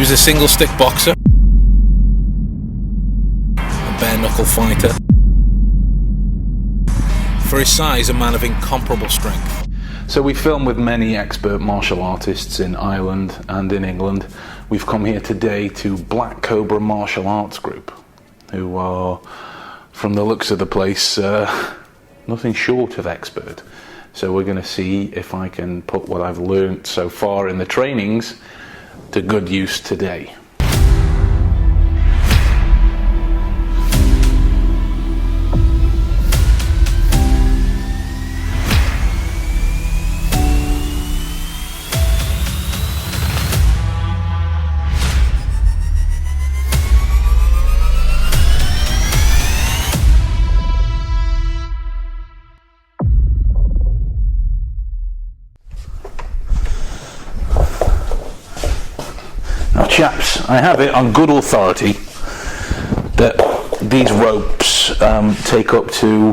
was a single stick boxer, a bare knuckle fighter. For his size, a man of incomparable strength. So we film with many expert martial artists in Ireland and in England. We've come here today to Black Cobra Martial Arts Group, who are, from the looks of the place, nothing short of expert. So we're going to see if I can put what I've learnt so far in the trainings to good use today. Now chaps, I have it on good authority that these ropes take up to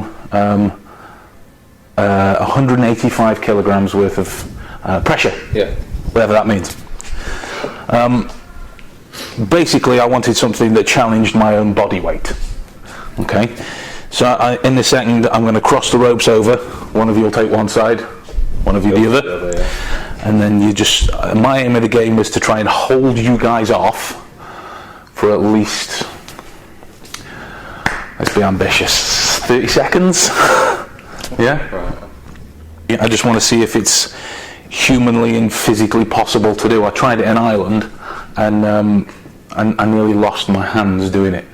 185 kilograms worth of pressure, whatever that means. Basically I wanted something that challenged my own body weight. Okay, so in this second I'm going to cross the ropes over. One of you will take one side, one of you the other. And then you just, my aim of the game was to try and hold you guys off for at least, let's be ambitious, 30 seconds. Yeah? I just want to see if it's humanly and physically possible to do. I tried it in Ireland and I nearly lost my hands doing it.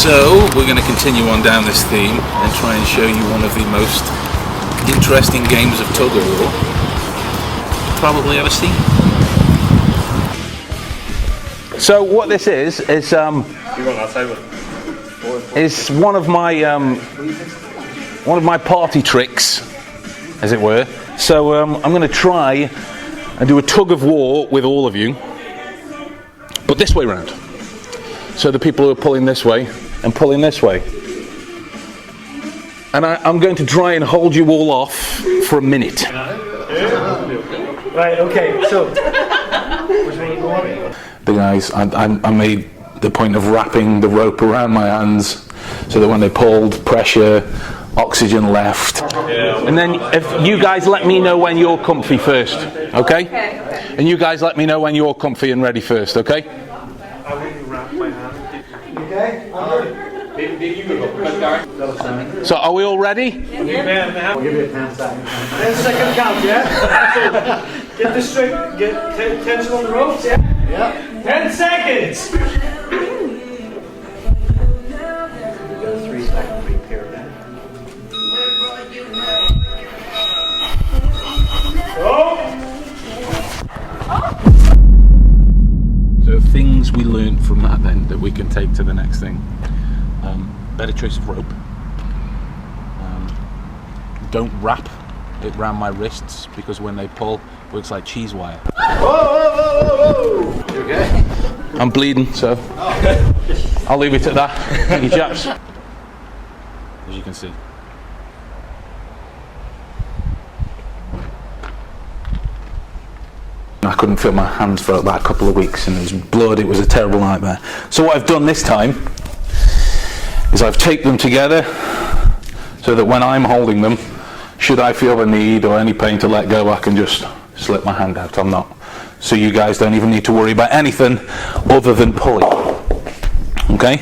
So we're going to continue on down this theme and try and show you one of the most interesting games of tug of war you've probably ever seen. So what this is one of my party tricks, as it were. So I'm going to try and do a tug of war with all of you, but this way round. So the people who are pulling this way and pulling this way. And I'm going to try and hold you all off for a minute. Right, okay, so which way are you going? The guys, I made the point of wrapping the rope around my hands so that when they pulled, pressure, oxygen left. And then if you guys let me know when you're comfy first, okay? And you guys let me know when you're comfy and ready first, okay? I wouldn't wrap my hand. Okay? So are we all ready? I'll give you a 10 seconds. 10 second count, yeah? Get the straight, get tension on the ropes, yeah? Yeah. 10 seconds! We got a 3 second repair then. Go! So things we learned from that then that we can take to the next thing. Better choice of rope. Don't wrap it around my wrists because when they pull, it looks like cheese wire. Whoa, whoa, whoa, whoa, whoa! You okay? I'm bleeding, so I'll leave it at that. Thank you, chaps. As you can see. I couldn't feel my hands for about a couple of weeks and it was blood, it was a terrible nightmare. So what I've done this time is I've taped them together so that when I'm holding them, should I feel the need or any pain to let go, I can just slip my hand out. I'm not. So you guys don't even need to worry about anything other than pulling. Okay?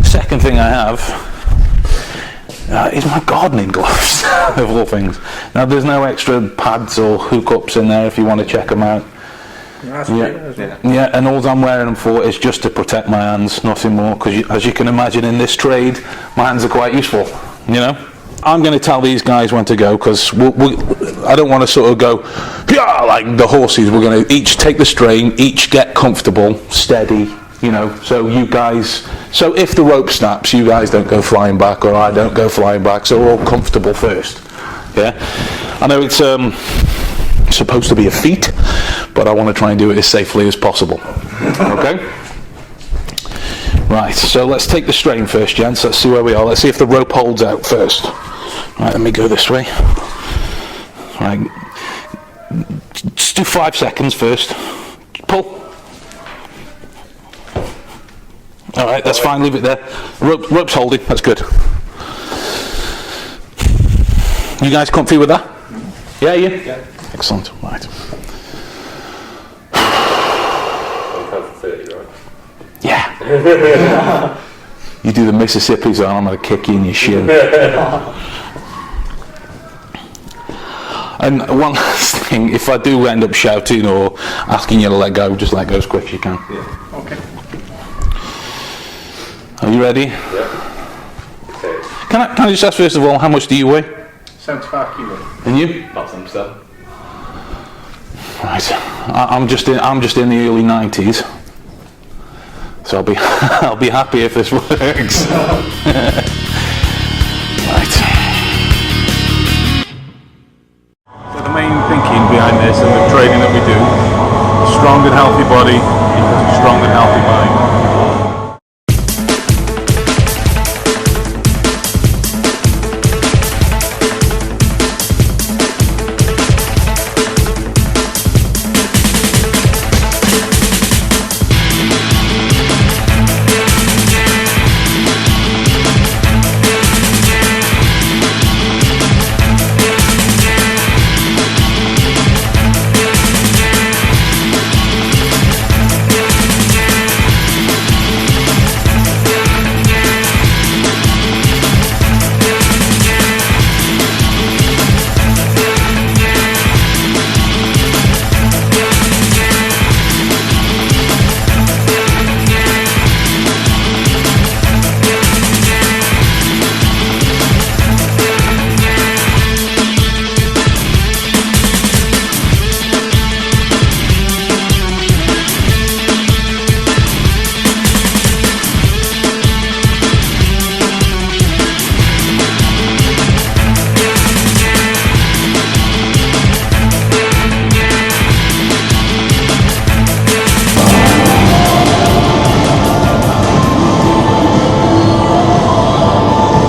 Second thing I have is my gardening gloves, of all things. Now there's no extra pads or hookups in there if you want to check them out. Yeah, and all I'm wearing them for is just to protect my hands, nothing more, because as you can imagine in this trade, my hands are quite useful, you know. I'm going to tell these guys when to go, because I don't want to sort of go, yeah, like the horses. We're going to each take the strain, each get comfortable, steady, you know, so if the rope snaps, you guys don't go flying back, or I don't go flying back, so we're all comfortable first, yeah. I know it's supposed to be a feat, but I want to try and do it as safely as possible. Okay? Right, so let's take the strain first, gents. Let's see where we are. Let's see if the rope holds out first. Right, let me go this way. Right, just do 5 seconds first. Pull. Alright, that's fine, leave it there. Rope's holding, that's good. You guys comfy with that? Yeah, you? Yeah. Excellent, right. For 30, right? Yeah. You do the Mississippi's on, I'm going to kick you in your shin. And one last thing, if I do end up shouting or asking you to let go, just let go as quick as you can. Yeah. Okay. Are you ready? Yeah. Okay. Can I just ask first of all, how much do you weigh? 75 kilo. And you? About 77. Right. I'm just in the early 90s. So I'll be happy if this works. Right. So the main thinking behind this and the training that we do, a strong and healthy body equals a strong and healthy mind.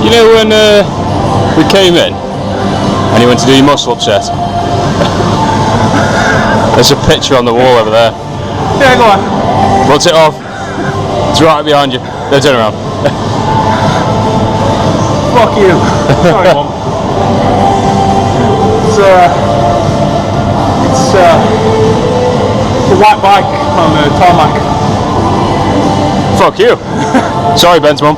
You know when we came in and you went to do your muscle up set? There's a picture on the wall over there. Yeah, go on. What's it of? It's right behind you. No, turn around. Fuck you. Sorry, Mum. It's a white bike on the tarmac. Fuck you. Sorry, Ben's mum.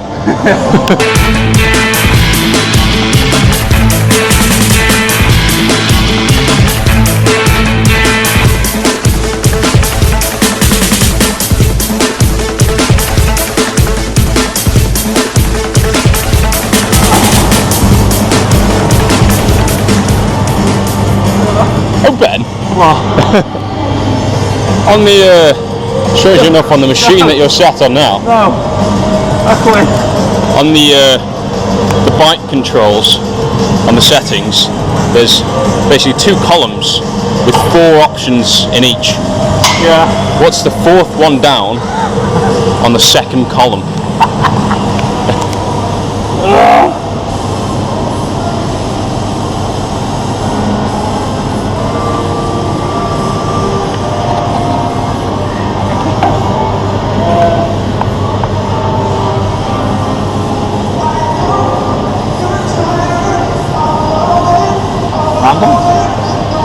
Oh, Ben. On the, strangely enough, on the machine that you're sat on now. No. Actually. On the bike controls, on the settings, there's basically 2 columns with 4 options in each. Yeah. What's the 4th one down on the 2nd column?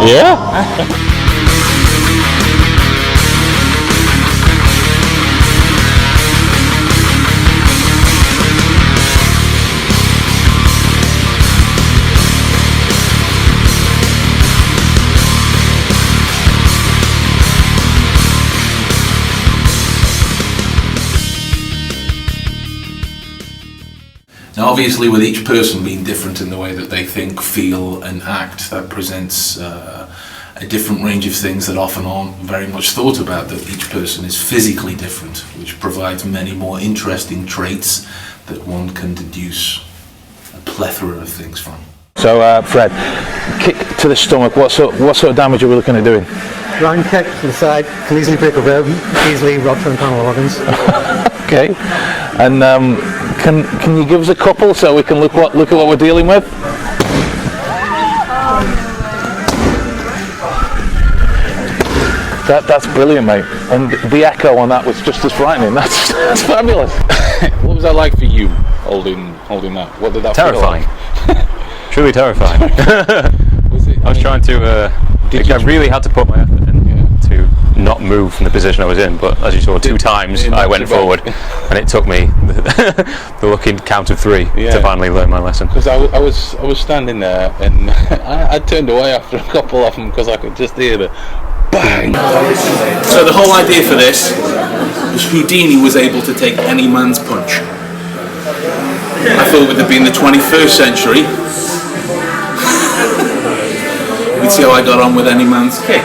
Yeah. Now obviously with each person being different in the way that they think, feel and act, that presents a different range of things that often aren't very much thought about, that each person is physically different, which provides many more interesting traits that one can deduce a plethora of things from. So Fred, kick to the stomach, what sort of damage are we looking at doing? Round kick to the side, can easily break a rib, easily rupture and panel organs. Okay, and can you give us a couple so we can look at what we're dealing with? That's brilliant, mate. And the echo on that was just as frightening. That's fabulous. What was that like for you, holding that? What did that terrifying. feel like? Truly terrifying. Was it, I was trying to. I really had to put my effort in to not move from the position I was in. But as you saw, two times I went forward, and it took me the lucky count of 3 to finally learn my lesson. Because I was standing there, and I turned away after a couple of them because I could just hear the bang. So the whole idea for this was Houdini was able to take any man's punch. I thought with it being the 21st century, we'd see how I got on with any man's kick.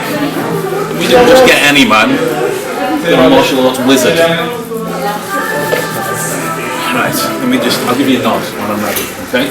We didn't just get any man, we got a martial arts wizard. Right, I'll give you a nod when I'm ready, okay?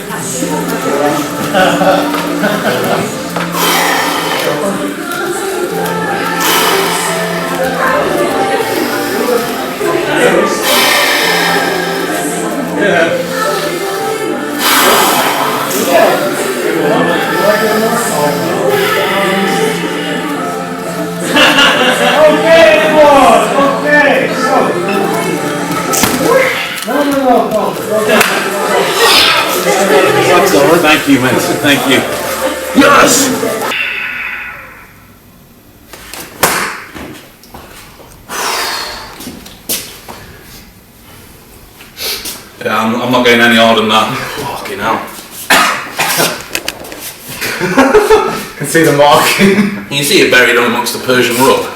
Thank you, man. Thank you. Yes! Yeah, I'm not going any harder than that. Fucking hell. I can see the marking. You see it buried amongst the Persian rug.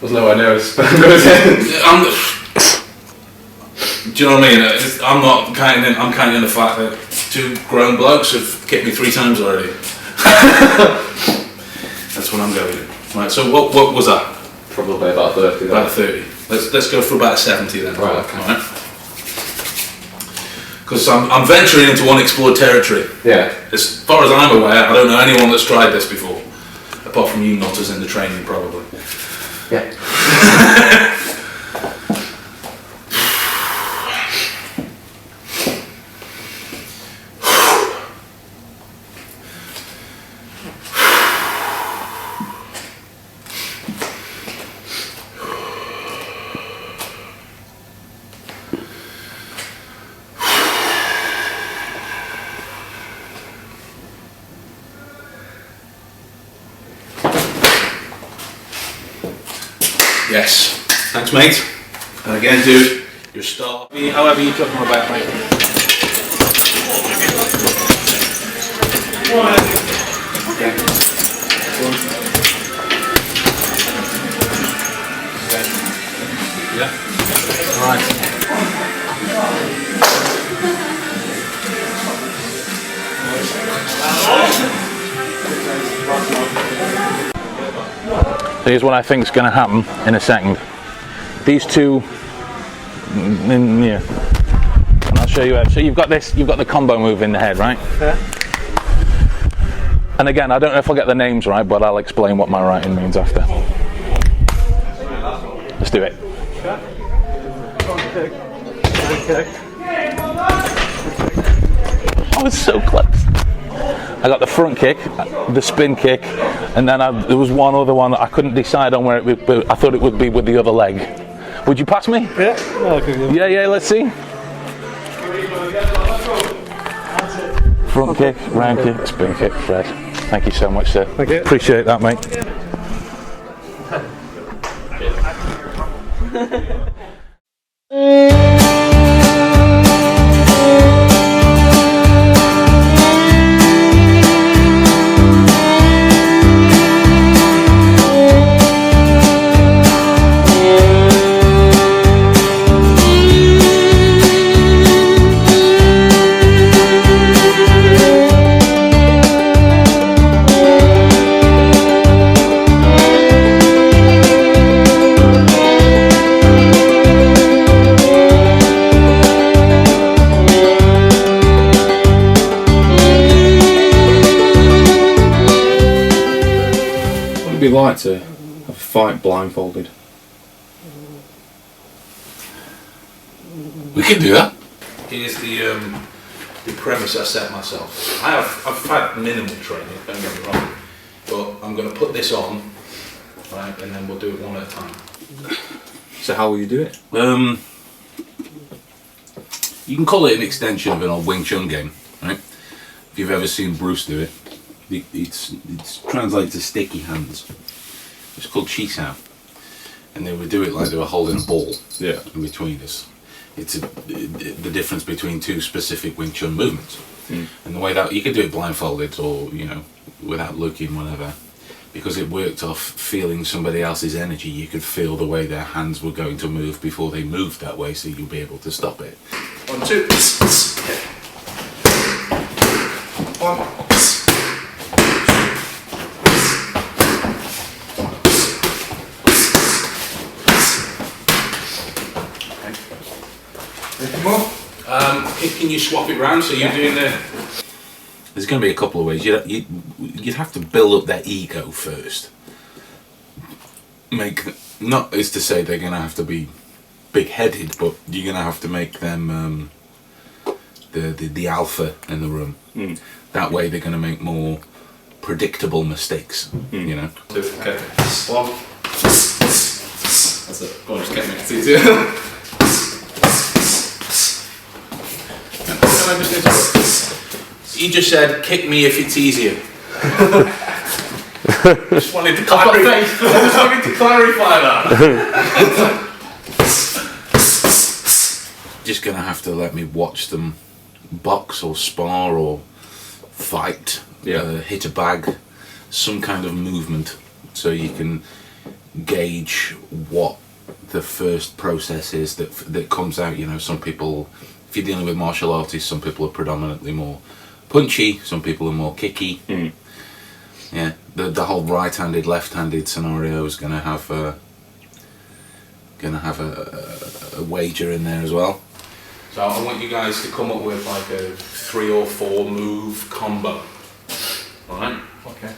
There's nowhere near as sperm goes in. Do you know what I mean? I'm counting the fact that 2 grown blokes have kicked me 3 times already. That's what I'm going with. Right, so what was that? Probably about 30. About a 30. Let's go for about a 70 then. Right, okay. Alright. Because I'm venturing into unexplored territory. Yeah. As far as I'm aware, I don't know anyone that's tried this before. Apart from you nutters in the training, probably. Yeah. Yes. Thanks, mate. And again, dude, your star. However you took them about, mate. Okay. Yeah. All right. Here's what I think is going to happen in a second. These two, yeah, and I'll show you. So you've got the combo move in the head, right? Yeah. And again, I don't know if I'll get the names right, but I'll explain what my writing means after. Let's do it. Oh, it's so close. I got the front kick, the spin kick, and then there was one other one that I couldn't decide on where it would be. I thought it would be with the other leg. Would you pass me? Yeah. Yeah, let's see. Front kick, round kick, spin kick, Fred. Thank you so much, sir. Thank you. Appreciate that, mate. like to have a fight blindfolded? We can do that. Here's the premise I set myself. I've had minimal training, don't get me wrong, but I'm going to put this on, right, and then we'll do it one at a time. So how will you do it? You can call it an extension of an old Wing Chun game, right? If you've ever seen Bruce do it, it's translated to sticky hands. It's called Chi Sao, and they would do it like they were holding a ball in between us. It's the difference between two specific Wing Chun movements, and the way that you could do it blindfolded or without looking, whatever, because it worked off feeling somebody else's energy. You could feel the way their hands were going to move before they moved that way, so you'll be able to stop it. 1, 2. 1. Anything more? Can you swap it round so you're doing the... There's going to be a couple of ways. You'd have to build up their ego first. Not is to say they're going to have to be big-headed, but you're going to have to make them the alpha in the room. That way they're going to make more predictable mistakes, Okay. 1. That's it. Go on, just get me. See you. You just said, kick me if it's easier. Just wanted to clarify that. Just gonna have to let me watch them box or spar or fight, hit a bag, some kind of movement, so you can gauge what the first process is that comes out. Some people, if you're dealing with martial artists, some people are predominantly more punchy, some people are more kicky. Yeah, the whole right-handed, left-handed scenario is going to have a wager in there as well. So I want you guys to come up with like a 3 or 4 move combo. All right? Okay.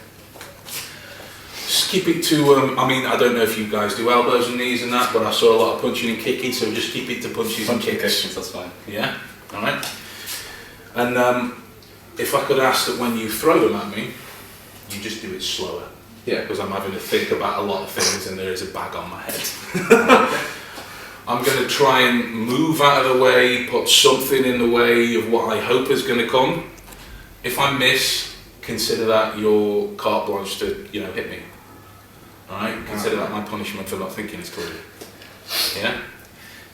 Just keep it to. I don't know if you guys do elbows and knees and that, but I saw a lot of punching and kicking, so just keep it to punches and kicks. That's fine. Yeah. All right. And if I could ask that when you throw them at me, you just do it slower. Yeah. Because I'm having to think about a lot of things, and there is a bag on my head. I'm going to try and move out of the way, put something in the way of what I hope is going to come. If I miss, consider that your carte blanche to hit me. All right. Consider that my punishment for not thinking as clearly. Yeah.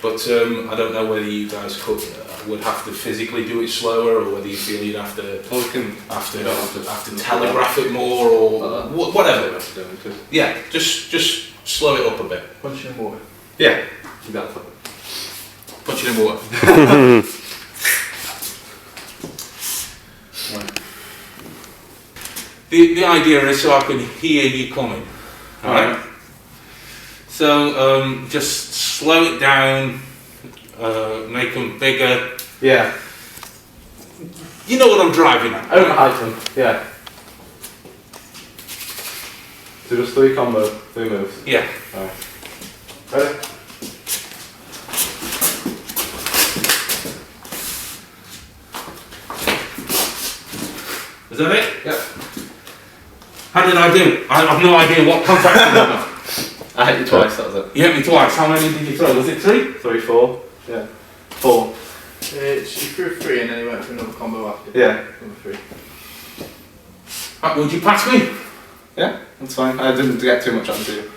But I don't know whether you guys would have to physically do it slower, or whether you feel you'd have to telegraph it more, or whatever. Yeah, just slow it up a bit. Punching in water. Yeah, Exactly. punching in water. The idea is so I can hear you coming. All right. So just slow it down, make them bigger. Yeah. You know what I'm driving at. Item. Yeah. So just 3 moves. Yeah. Alright. Ready? Is that it? Yep. How did I do? I have no idea what contact I got. I hit you twice, that was it. You hit me twice. How many did you throw? Was it 3? 3, 4. Yeah. 4. She threw 3 and then he went for another combo after. Yeah. Number 3. Would you pass me? Yeah, that's fine. I didn't get too much onto you.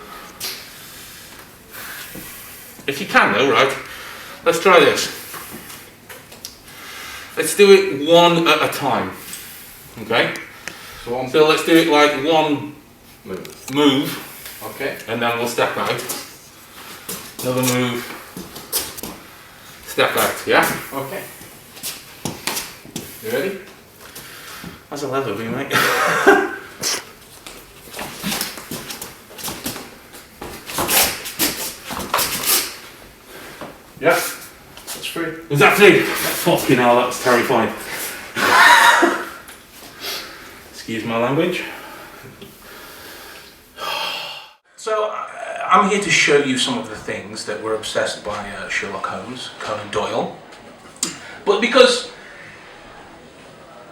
If you can though, right? Let's try this. Let's do it one at a time. Okay? So let's do it like one move. Okay. And then we'll step out. Another move. Step out, yeah? Okay. You ready? That's a leather for you, mate. Yeah. That's 3. Was that 3? Fucking hell, that was terrifying. Excuse my language. So I'm here to show you some of the things that were obsessed by Sherlock Holmes, Conan Doyle. But because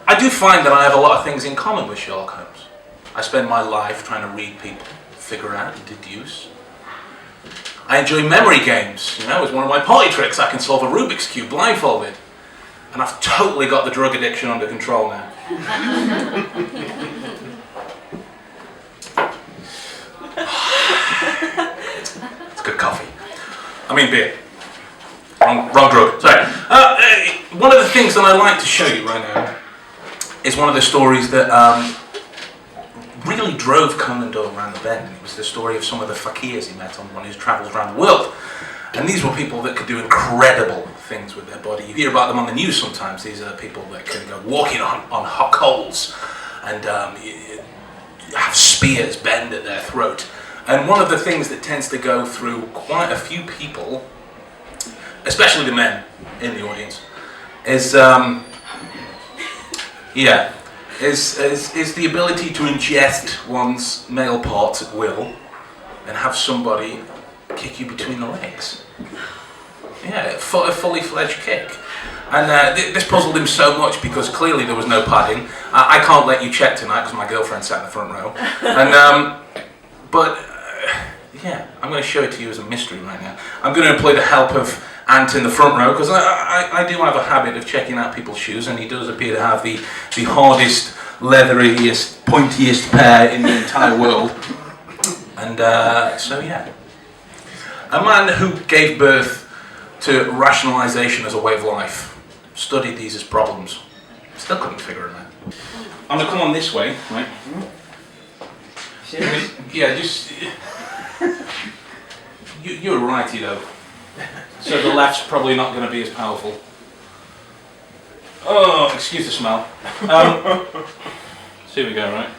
I do find that I have a lot of things in common with Sherlock Holmes. I spend my life trying to read people, figure out and deduce. I enjoy memory games. You know, it's one of my party tricks. I can solve a Rubik's Cube blindfolded. And I've totally got the drug addiction under control now. It's good coffee. I mean beer. Wrong drug. Sorry. One of the things that I'd like to show you right now is one of the stories that really drove Conan Doyle around the bend. It was the story of some of the fakirs he met on one of his travels around the world. And these were people that could do incredible things with their body. You hear about them on the news sometimes. These are people that can go walking on hot coals and have spears bend at their throat. And one of the things that tends to go through quite a few people, especially the men in the audience, is the ability to ingest one's male parts at will and have somebody kick you between the legs. Yeah, a fully fledged kick. And this puzzled him so much because clearly there was no padding. I can't let you check tonight because my girlfriend sat in the front row. And yeah, I'm going to show it to you as a mystery right now. I'm going to employ the help of Ant in the front row because I do have a habit of checking out people's shoes, and he does appear to have the hardest, leatheriest, pointiest pair in the entire world. And so yeah. A man who gave birth to rationalization as a way of life, studied these as problems, still couldn't figure them out. I'm going to come on this way, right? Serious? Yeah, just... You're a righty though, so the left's probably not going to be as powerful. Oh, excuse the smell. So here we go, right?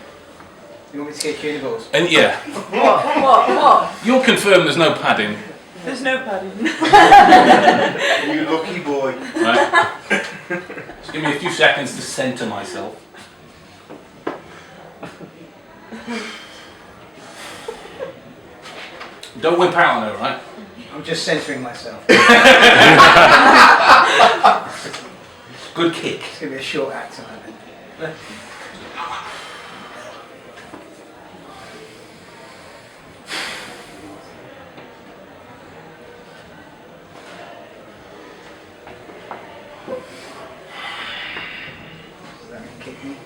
You want me to get uniballs? And yeah. What? You'll confirm there's no padding. There's no padding. You lucky boy. Right. Just give me a few seconds to centre myself. Don't whip out on her, right? I'm just centering myself. Good kick. It's going to be a short act tonight. Does that mean kick me?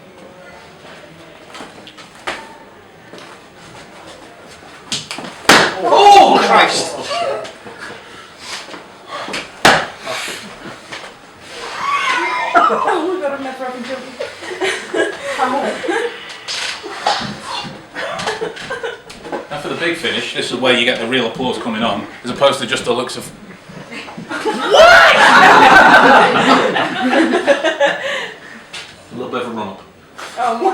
Oh, Christ! Oh my god, I've never having children. Now for the big finish, this is where you get the real applause coming on, as opposed to just the looks of... What?! A little bit of a run-up. Oh no.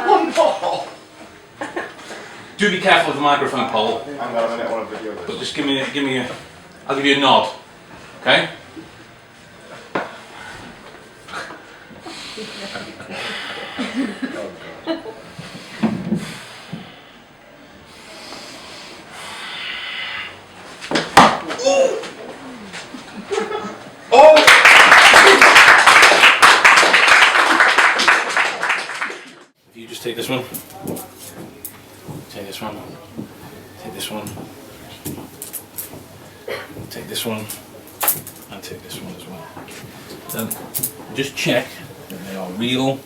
Do be careful with the microphone pole, Hang on a minute, I want to video but this. just I'll give you a nod, okay? If you just take this one, take this one, take this one, take this one, and take this one as well. Then just check that they are real.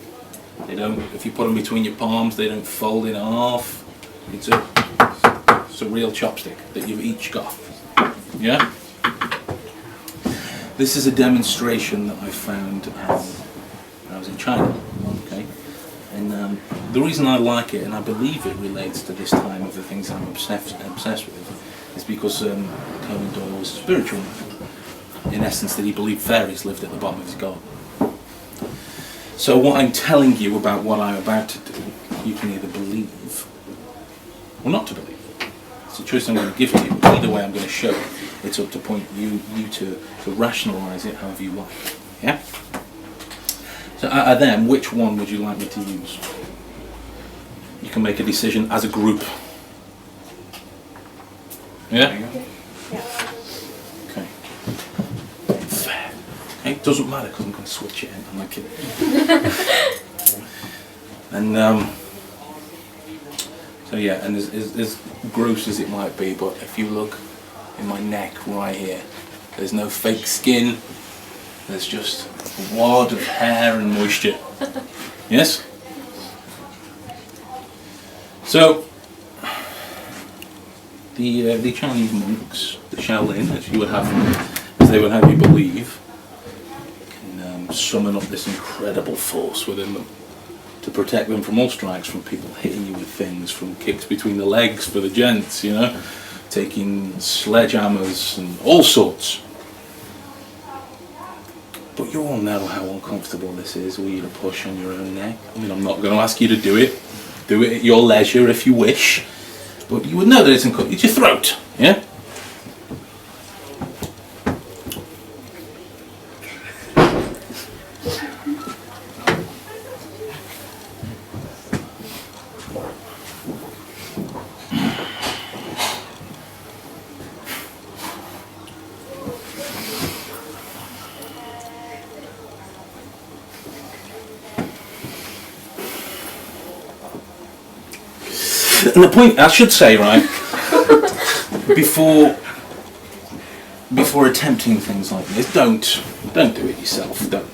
They don't. If you put them between your palms, they don't fold in half. It's a real chopstick that you've each got. Yeah. This is a demonstration that I found when I was in China. Okay. And the reason I like it, and I believe it relates to this time of the things I'm obsessed with, is because Conan Doyle was a spiritual man. In essence, that he believed fairies lived at the bottom of his garden. So what I'm telling you about what I'm about to do, you can either believe or not to believe. It's a choice I'm going to give to you. Either way, I'm going to show it. It's up to point you to rationalise it however you like. Yeah. So out of them, which one would you like me to use? You can make a decision as a group. Yeah? Yeah. Okay. Fair. Okay, it doesn't matter because I'm going to switch it in. I'm not kidding. And so yeah, and as gross as it might be, but if you look in my neck right here, there's no fake skin. There's just a wad of hair and moisture. Yes? So the Chinese monks, the Shaolin, as they would have you believe, can summon up this incredible force within them to protect them from all strikes, from people hitting you with things, from kicks between the legs for the gents, you know, taking sledgehammers and all sorts. But you all know how uncomfortable this is, with you to push on your own neck. I mean, I'm not going to ask you to do it. Do it at your leisure if you wish. But you would know that it's uncomfortable. It's your throat, yeah? And the point, I should say, right, before attempting things like this, don't do it yourself. Don't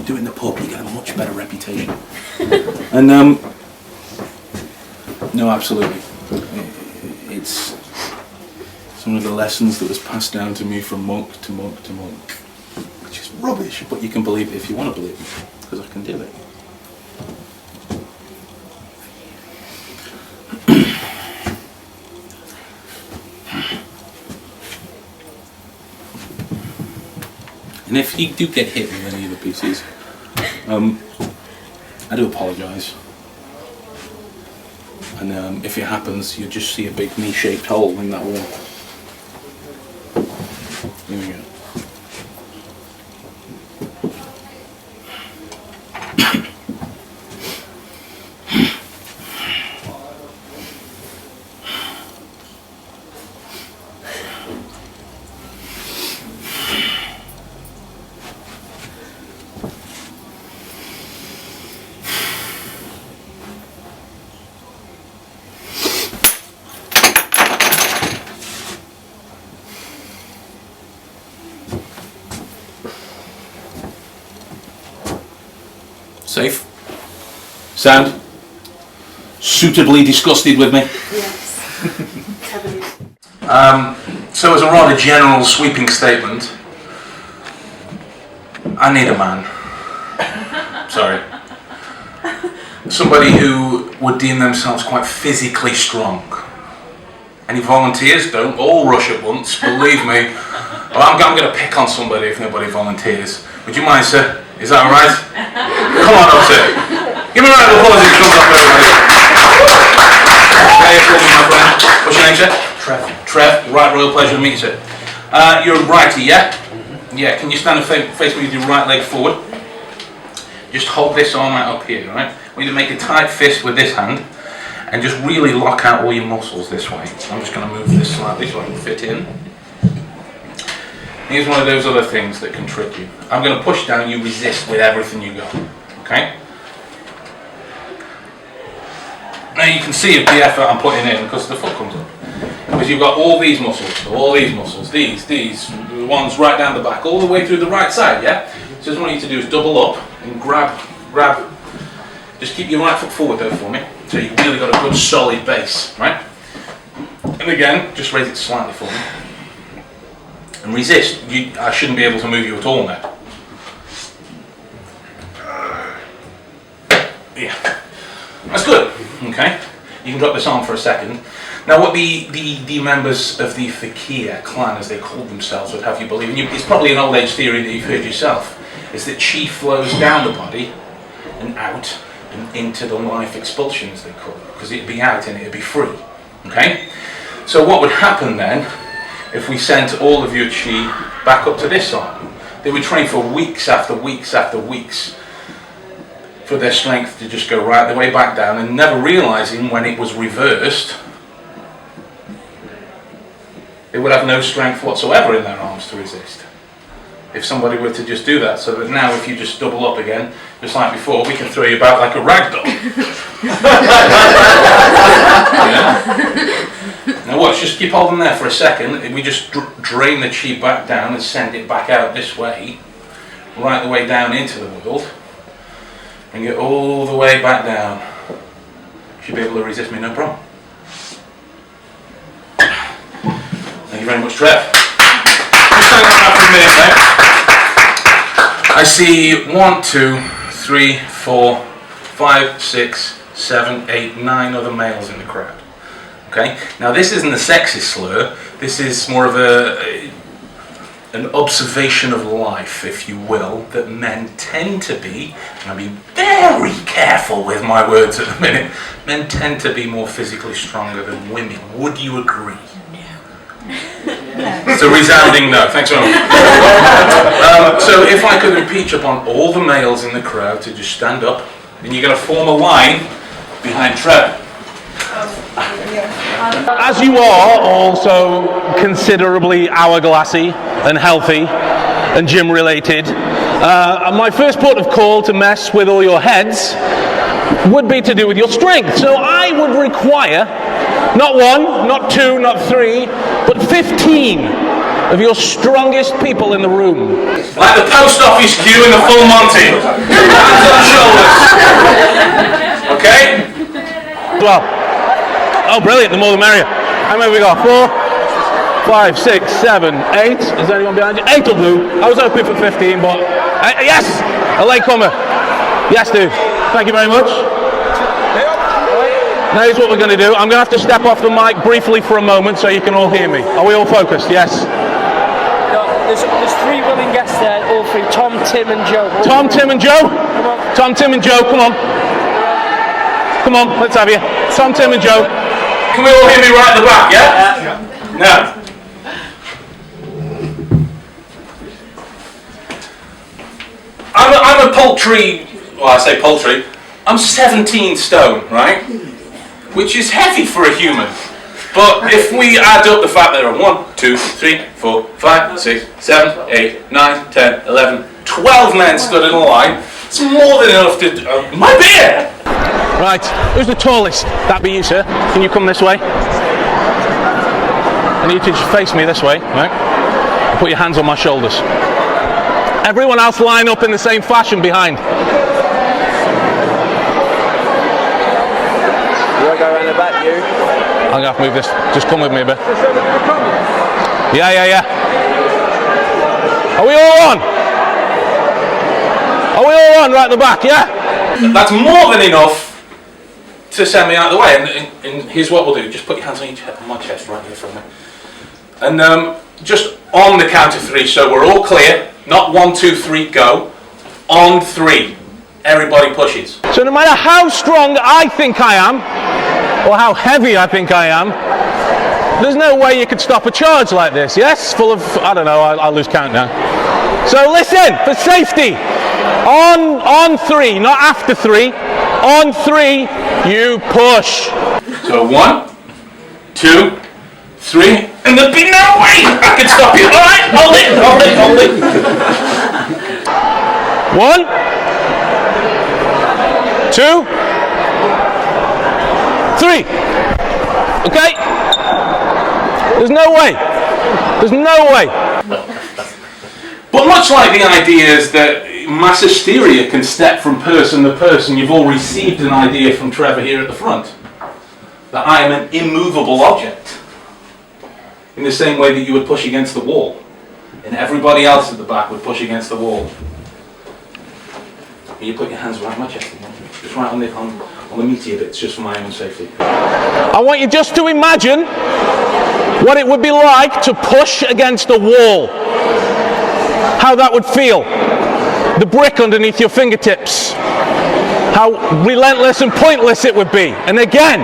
do it in the pub. You get a much better reputation. And no, absolutely, it's one of the lessons that was passed down to me from monk to monk to monk, which is rubbish. But you can believe it if you want to believe it, because I can do it. And if you do get hit with any of the pieces, I do apologise. And if it happens, you just see a big knee-shaped hole in that wall. Here we go. Safe? Sound? Suitably disgusted with me? Yes. So as a rather general sweeping statement, I need a man. Sorry. Somebody who would deem themselves quite physically strong. Any volunteers? Don't all rush at once, believe me. Well, I'm going to pick on somebody if nobody volunteers. Would you mind, sir? Is that alright? Come on up, sir. Give me a round of applause if he comes up, everybody. Okay, call me my friend. What's your name, sir? Trev. Trev. Right, real pleasure to meet you, sir. You're a righty, yeah? Yeah, can you stand and face me with your right leg forward? Just hold this arm out up here, right? We need to make a tight fist with this hand and just really lock out all your muscles this way. I'm just going to move this slightly so I can fit in. Here's one of those other things that can trick you. I'm going to push down, you resist with everything you got. Okay? Now you can see the effort I'm putting in because the foot comes up. Because you've got all these muscles, these, the ones right down the back, all the way through the right side, yeah? So what I need to do is double up and grab. Just keep your right foot forward though for me. So you've really got a good solid base, right? And again, just raise it slightly for me. And resist. I shouldn't be able to move you at all now. Yeah. That's good. Okay. You can drop this arm for a second. Now what the members of the Fakir clan, as they called themselves, would have you believe, and it's probably an old age theory that you've heard yourself, is that chi flows down the body and out and into the life expulsion, as they call it, because it'd be out and it'd be free. Okay? So what would happen then if we sent all of your chi back up to this arm? They would train for weeks after weeks after weeks for their strength to just go right the way back down, and never realizing when it was reversed They would have no strength whatsoever in their arms to resist. If somebody were to just do that, so that now if you just double up again, just like before, we can throw you about like a rag doll. Yeah? Now watch, just keep holding there for a second. We just drain the chi back down and send it back out this way, right the way down into the world. Bring it all the way back down. You should be able to resist me, no problem. Thank you very much, Trev. Just hang on for a minute, mate. I see 1, 2, 3, 4, 5, 6, 7, 8, 9 other males in the crowd. Okay? Now this isn't a sexist slur, this is more of an observation of life, if you will, that men tend to be, and I'll be very careful with my words at the minute, men tend to be more physically stronger than women. Would you agree? It's a resounding no. Thanks very much. So if I could impeach upon all the males in the crowd to just stand up, and you're going to form a line behind Trev. As you are also considerably hourglassy and healthy and gym related, my first port of call to mess with all your heads would be to do with your strength. So I would require not 1, not 2, not 3, but 15 of your strongest people in the room. Like the post office queue in the full Monty. Hands on shoulders. Okay? Well, oh brilliant, the more the merrier. How many have we got? 4, 5, 6, 7, 8. Is there anyone behind you? 8 will do. I was hoping for 15, but yes! A late comer. Yes, dude. Thank you very much. Now here's what we're going to do. I'm going to have to step off the mic briefly for a moment so you can all hear me. Are we all focused? Yes? There's 3 willing guests there, all 3. Tom, Tim and Joe. Tom, Tim and Joe? Come on. Tom, Tim and Joe, come on. Come on, let's have you. Tom, Tim and Joe. Can we all hear me right at the back, yeah? Now. I'm a paltry, well I say paltry, I'm 17 stone, right? Which is heavy for a human. But if we add up the fact that there are 1, 2, 3, 4, 5, 6, 7, 8, 9, 10, 11, 12 men stood in a line, it's more than enough to... my beer! Right, who's the tallest? That be you, sir. Can you come this way? I need you to just face me this way, right? And put your hands on my shoulders. Everyone else line up in the same fashion behind. You want to go around the back, you? I'm going to have to move this. Just come with me a bit. Yeah. Are we all on? Are we all on right at the back, yeah? That's more than enough to send me out of the way. And here's what we'll do. Just put your hands on my chest right here for me. And just on the count of 3, so we're all clear. Not 1, 2, 3, go. On 3. Everybody pushes. So no matter how strong I think I am, or how heavy I think I am, there's no way you could stop a charge like this, yes? Full of, I don't know, I'll lose count now. So listen, for safety, on 3, not after 3, on 3, you push. So 1, 2, 3, and there'd be no way I could stop you. All right, hold it. 1, 2, 3. Okay? There's no way. There's no way. But much like the idea is that mass hysteria can step from person to person, you've all received an idea from Trevor here at the front. That I am an immovable object. In the same way that you would push against the wall. And everybody else at the back would push against the wall. And you put your hands right on my chest again. Just right on the meatier bits, just for my own safety. I want you just to imagine what it would be like to push against a wall. How that would feel. The brick underneath your fingertips. How relentless and pointless it would be. And again,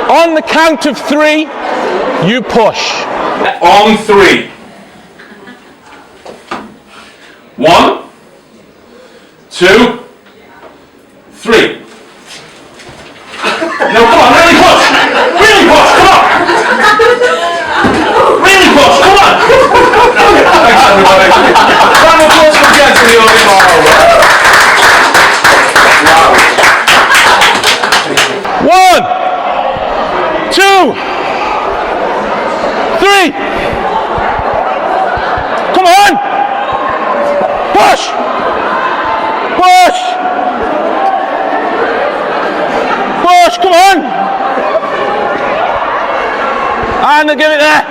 on the count of 3, you push. On 3. 1, 2, 3. No, come on, really push! Really push, come on! Push! Push! Push, come on! And give it there.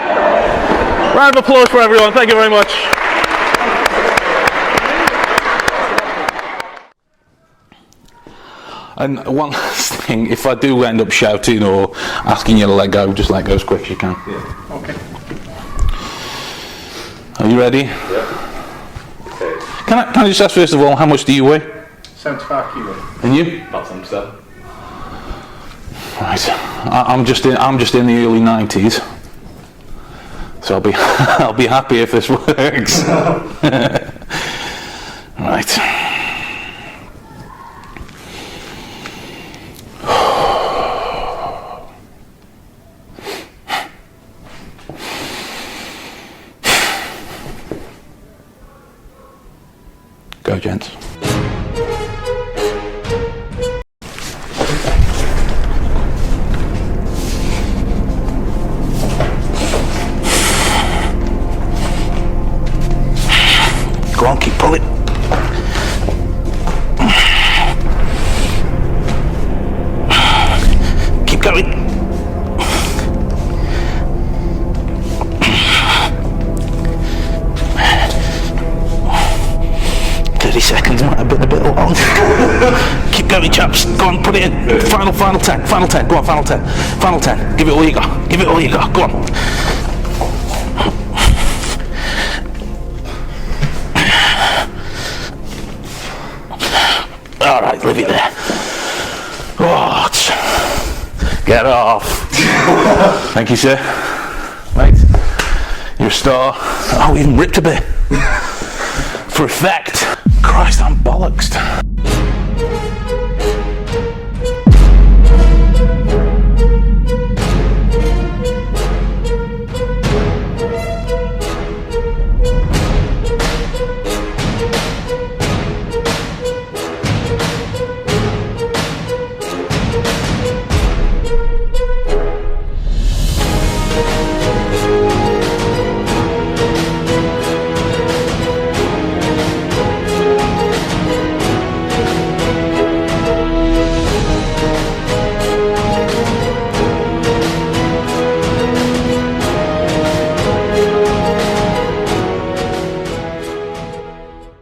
Round of applause for everyone. Thank you very much. And one last thing, if I do end up shouting or asking you to let go, just let go as quick as you can. Yeah. Okay. Are you ready? Yeah. Okay. Can I just ask first of all, how much do you weigh? 75 kilo. And you? About 77. Right. I'm just in the early 90s. So I'll be happy if this works. Right. Go, gents. Go on, keep pulling. Keep going. Seconds might have been a bit long. Keep going, chaps. Go on, put it in. Final 10. Go on, final 10. Give it all you got. Go on. All right, leave it there. Oh, get off. Thank you, sir. Mate, you're a star. Oh, we even ripped a bit. For effect. Christ, I'm bollocksed.